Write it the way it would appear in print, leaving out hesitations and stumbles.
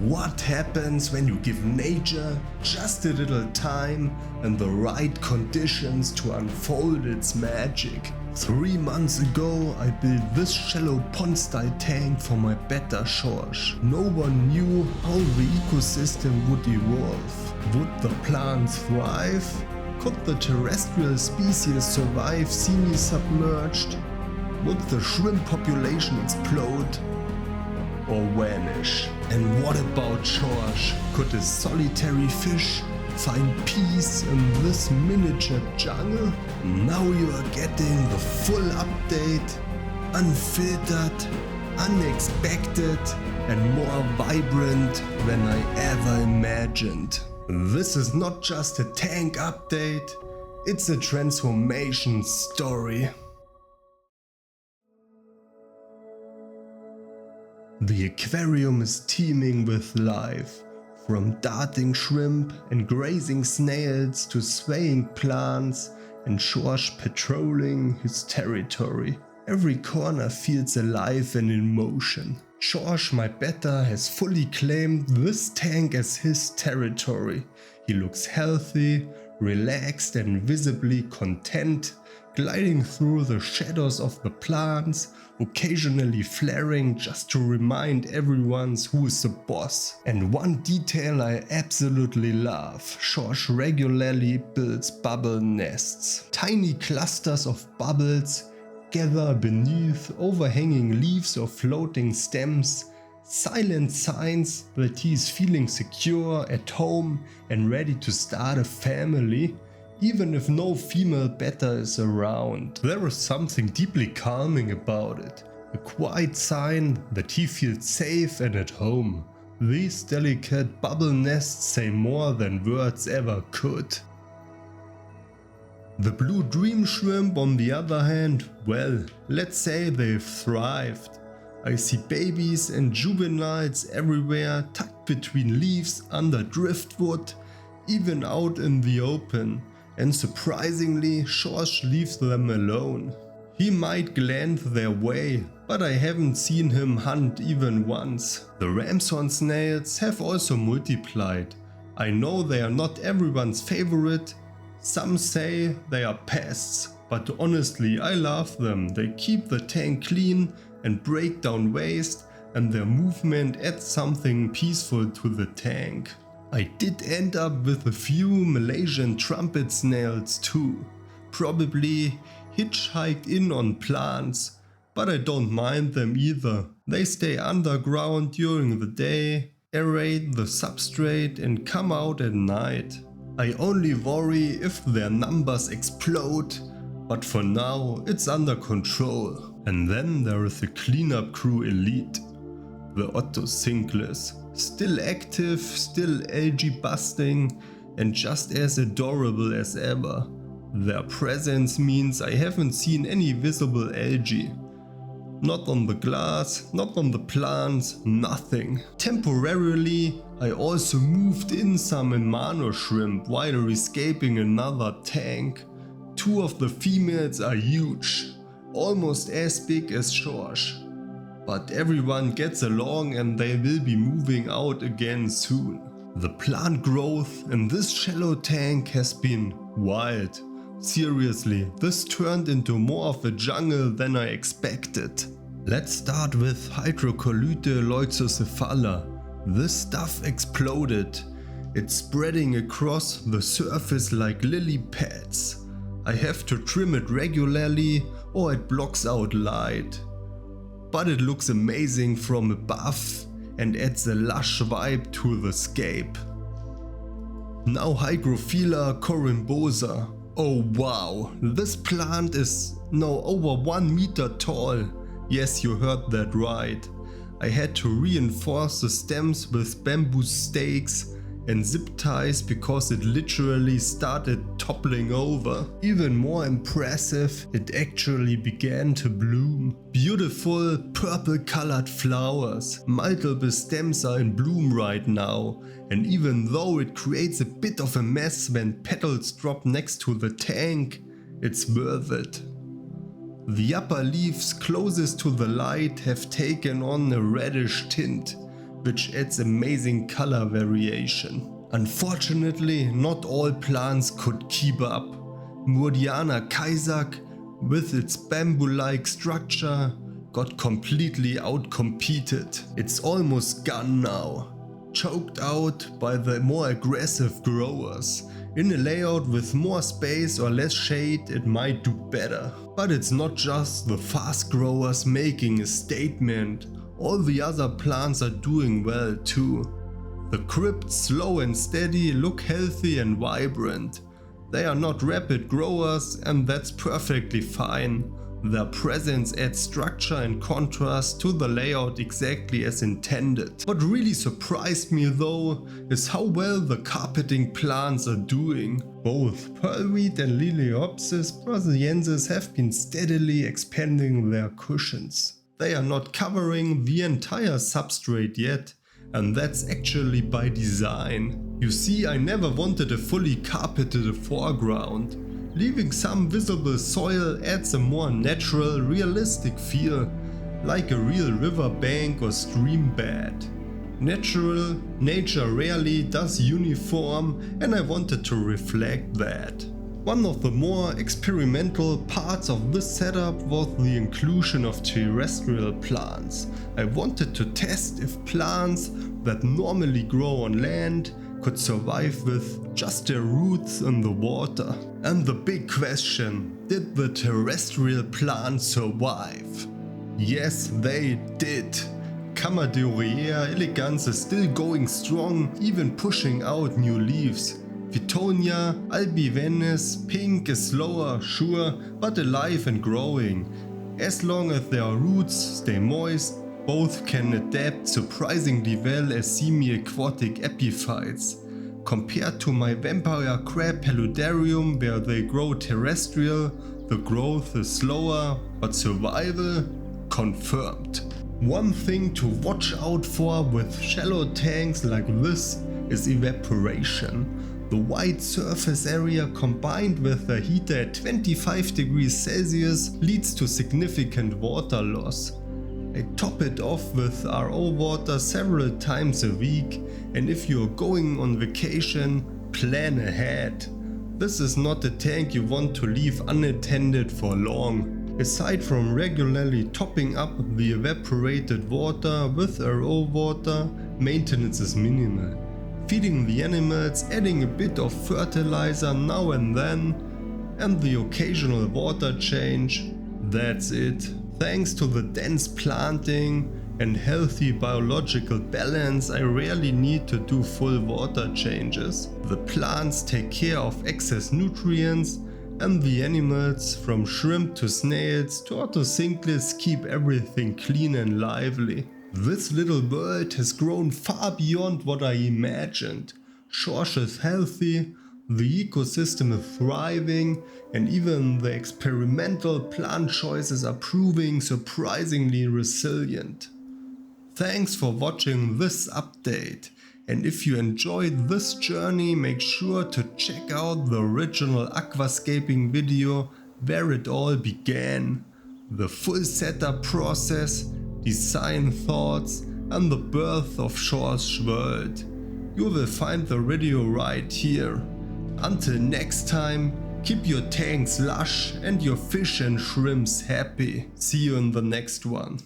What happens when you give nature just a little time and the right conditions to unfold its magic? 3 months ago I built this shallow pond style tank for my Betta Schorsch. No one knew how the ecosystem would evolve. Would the plants thrive? Could the terrestrial species survive semi-submerged? Would the shrimp population explode or vanish? And what about Schorsch? Could a solitary fish find peace in this miniature jungle? Now you are getting the full update, unfiltered, unexpected and more vibrant than I ever imagined. This is not just a tank update, it's a transformation story. The aquarium is teeming with life, from darting shrimp and grazing snails to swaying plants and Schorsch patrolling his territory. Every corner feels alive and in motion. Schorsch, my Betta, has fully claimed this tank as his territory. He looks healthy, relaxed and visibly content, gliding through the shadows of the plants, occasionally flaring just to remind everyone who is the boss. And one detail I absolutely love, Schorsch regularly builds bubble nests. Tiny clusters of bubbles gather beneath overhanging leaves or floating stems, silent signs that he is feeling secure at home and ready to start a family, even if no female Betta is around. There is something deeply calming about it, a quiet sign that he feels safe and at home. These delicate bubble nests say more than words ever could. The blue dream shrimp, on the other hand, well, let's say they've thrived. I see babies and juveniles everywhere, tucked between leaves, under driftwood, even out in the open. And surprisingly, Schorsch leaves them alone. He might glance their way, but I haven't seen him hunt even once. The ramshorn snails have also multiplied. I know they are not everyone's favorite. Some say they are pests, but honestly I love them. They keep the tank clean and break down waste, and their movement adds something peaceful to the tank. I did end up with a few Malaysian trumpet snails too. Probably hitchhiked in on plants, but I don't mind them either. They stay underground during the day, aerate the substrate and come out at night. I only worry if their numbers explode, but for now it's under control. And then there is the cleanup crew elite, the Otocinclus. Still active, still algae busting and just as adorable as ever. Their presence means I haven't seen any visible algae. Not on the glass, not on the plants, nothing. Temporarily I also moved in some Emano shrimp while escaping another tank. 2 of the females are huge, almost as big as Schorsch. But everyone gets along and they will be moving out again soon. The plant growth in this shallow tank has been wild. Seriously, this turned into more of a jungle than I expected. Let's start with Hygrophila. This stuff exploded. It's spreading across the surface like lily pads. I have to trim it regularly or it blocks out light. But it looks amazing from above and adds a lush vibe to the scape. Now Hygrophila corymbosa. Oh wow, this plant is now over 1 meter tall. Yes, you heard that right. I had to reinforce the stems with bamboo stakes and zip ties because it literally started toppling over. Even more impressive, it actually began to bloom. Beautiful purple colored flowers. Multiple stems are in bloom right now, and even though it creates a bit of a mess when petals drop next to the tank, it's worth it. The upper leaves closest to the light have taken on a reddish tint, which adds amazing color variation. Unfortunately, not all plants could keep up. Murdiana Kaisak, with its bamboo-like structure, got completely outcompeted. It's almost gone now, choked out by the more aggressive growers. In a layout with more space or less shade, it might do better. But it's not just the fast growers making a statement, all the other plants are doing well too. The crypts, slow and steady, look healthy and vibrant. They are not rapid growers, and that's perfectly fine. Their presence adds structure and contrast to the layout exactly as intended. What really surprised me though is how well the carpeting plants are doing. Both pearlweed and Liliopsis brasiliensis have been steadily expanding their cushions. They are not covering the entire substrate yet, and that's actually by design. You see, I never wanted a fully carpeted foreground. Leaving some visible soil adds a more natural, realistic feel, like a real river bank or stream bed. Nature rarely does uniform, and I wanted to reflect that. One of the more experimental parts of this setup was the inclusion of terrestrial plants. I wanted to test if plants that normally grow on land could survive with just their roots in the water. And the big question, did the terrestrial plants survive? Yes, they did. Chamaedorea elegans is still going strong, even pushing out new leaves. Fittonia, albivenis, pink is slower, sure, but alive and growing. As long as their roots stay moist, both can adapt surprisingly well as semi-aquatic epiphytes. Compared to my vampire crab paludarium where they grow terrestrial, the growth is slower, but survival confirmed. One thing to watch out for with shallow tanks like this is evaporation. The wide surface area combined with the heater at 25 degrees Celsius leads to significant water loss. I top it off with RO water several times a week, and if you're going on vacation, plan ahead. This is not a tank you want to leave unattended for long. Aside from regularly topping up the evaporated water with RO water, maintenance is minimal. Feeding the animals, adding a bit of fertilizer now and then, and the occasional water change. That's it. Thanks to the dense planting and healthy biological balance, I rarely need to do full water changes. The plants take care of excess nutrients, and the animals, from shrimp to snails to Otocinclus, keep everything clean and lively. This little world has grown far beyond what I imagined. Schorsch is healthy, the ecosystem is thriving, and even the experimental plant choices are proving surprisingly resilient. Thanks for watching this update, and if you enjoyed this journey, make sure to check out the original aquascaping video where it all began. The full setup process, design thoughts, and the birth of Schorsch's world. You will find the video right here. Until next time, keep your tanks lush and your fish and shrimps happy. See you in the next one.